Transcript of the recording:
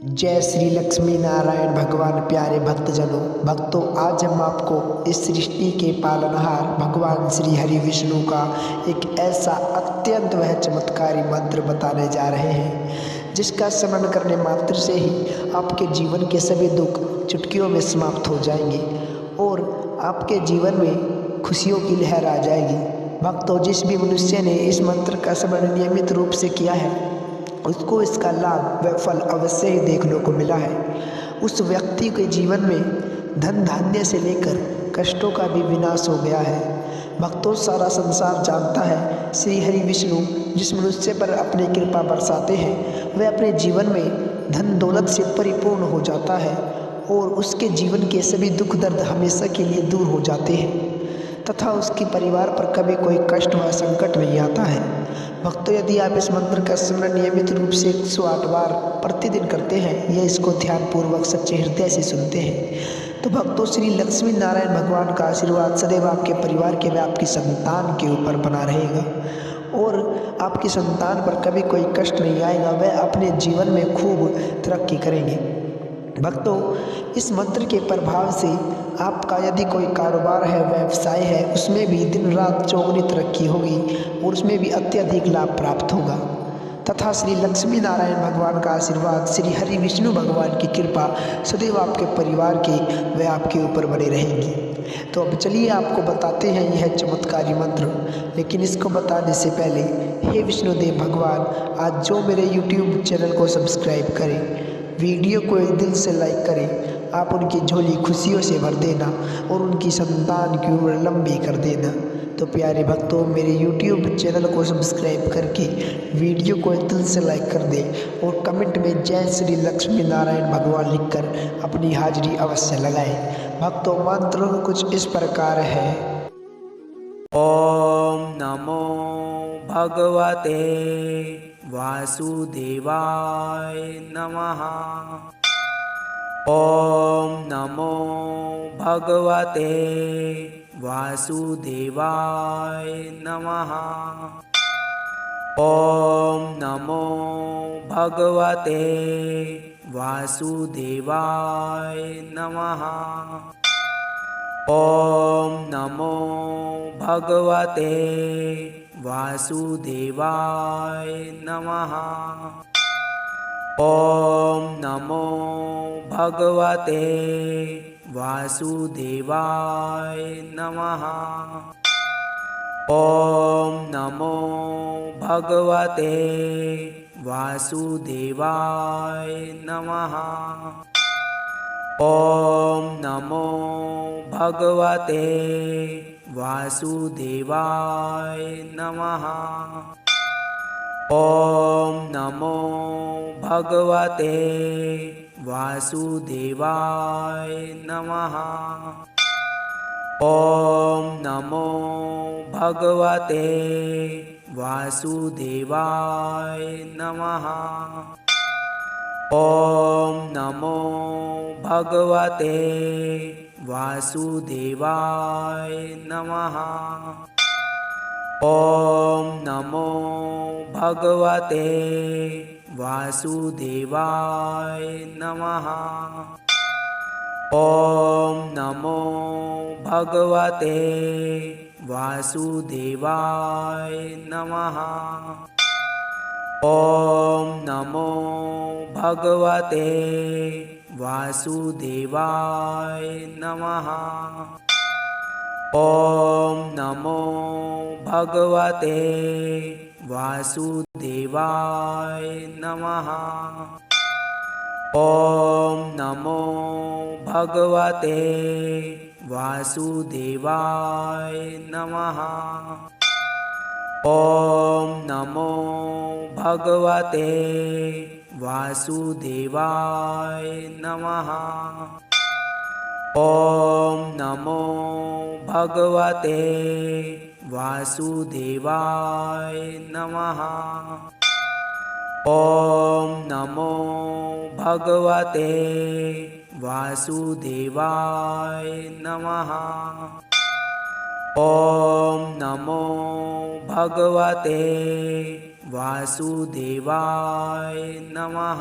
जय श्री लक्ष्मी नारायण भगवान। प्यारे भक्तजनों, आज हम आपको इस सृष्टि के पालनहार भगवान श्री हरि विष्णु का एक ऐसा अत्यंत वह चमत्कारी मंत्र बताने जा रहे हैं जिसका स्मरण करने मात्र से ही आपके जीवन के सभी दुख चुटकियों में समाप्त हो जाएंगे और आपके जीवन में खुशियों की लहर आ जाएगी। भक्तों, जिस भी मनुष्य ने इस मंत्र का स्मरण नियमित रूप से किया है उसको इसका लाभ व फल अवश्य ही देखने को मिला है। उस व्यक्ति के जीवन में धन धान्य से लेकर कष्टों का भी विनाश हो गया है। भक्तों, सारा संसार जानता है श्री हरि विष्णु जिस मनुष्य पर अपनी कृपा बरसाते हैं वह अपने जीवन में धन दौलत से परिपूर्ण हो जाता है और उसके जीवन के सभी दुख दर्द हमेशा के लिए दूर हो जाते हैं तथा उसके परिवार पर कभी कोई कष्ट व संकट नहीं आता है। भक्तों, यदि आप इस मंत्र का स्मरण नियमित रूप से 108 बार प्रतिदिन करते हैं या इसको ध्यानपूर्वक सच्चे हृदय से सुनते हैं तो भक्तों, श्री लक्ष्मी नारायण भगवान का आशीर्वाद सदैव आपके परिवार के व आपकी संतान के ऊपर बना रहेगा और आपकी संतान पर कभी कोई कष्ट नहीं आएगा। वह अपने जीवन में खूब तरक्की करेंगे। भक्तों, इस मंत्र के प्रभाव से आपका यदि कोई कारोबार है, व्यवसाय है, उसमें भी दिन रात चौगुनी तरक्की होगी और उसमें भी अत्यधिक लाभ प्राप्त होगा तथा श्री लक्ष्मी नारायण भगवान का आशीर्वाद, श्री हरि विष्णु भगवान की कृपा सदैव आपके परिवार के व आपके ऊपर बने रहेंगी। तो अब चलिए आपको बताते हैं यह चमत्कारी मंत्र। लेकिन इसको बताने से पहले हे विष्णुदेव भगवान, आज जो मेरे YouTube चैनल को सब्सक्राइब करें, वीडियो को एक दिल से लाइक करें, आप उनकी झोली खुशियों से भर देना और उनकी संतान की उम्र लंबी कर देना। तो प्यारे भक्तों, मेरे YouTube चैनल को सब्सक्राइब करके वीडियो को एक दिल से लाइक कर दें और कमेंट में जय श्री लक्ष्मी नारायण भगवान लिखकर अपनी हाजिरी अवश्य लगाएं। भक्तों, मंत्र कुछ इस प्रकार है। ओम नमो भगवते वासुदेवाय नमः। ओम नमो भगवते वासुदेवाय नमः। ओम नमो भगवते वासुदेवाय नमः। ओम नमो भगवते वासुदेवाय नमः। ओम नमो भगवते वासुदेवाय नमः। ओम नमो भगवते वासुदेवाय नमः। ओम नमो भगवते वासुदेवाय नमः। ओम नमो भगवते वासुदेवाय नमः। ओम नमो भगवते वासुदेवाय नमः। ओम नमो भगवते वासुदेवाय नमः। ओम नमो भगवते वासुदेवाय नमः। ओम नमो भगवते वासुदेवाय नमः। ओम नमो भगवते वासुदेवाय नमः। ओम नमो भगवते वासुदेवाय नमः। ओम नमो भगवते वासुदेवाय नमः। ओम नमो भगवते वासुदेवाय नमः। ओम नमो भगवते वासुदेवाय नमः। ओम नमो भगवते वासुदेवाय नमः। ओम नमो भगवते वासुदेवाय नमः।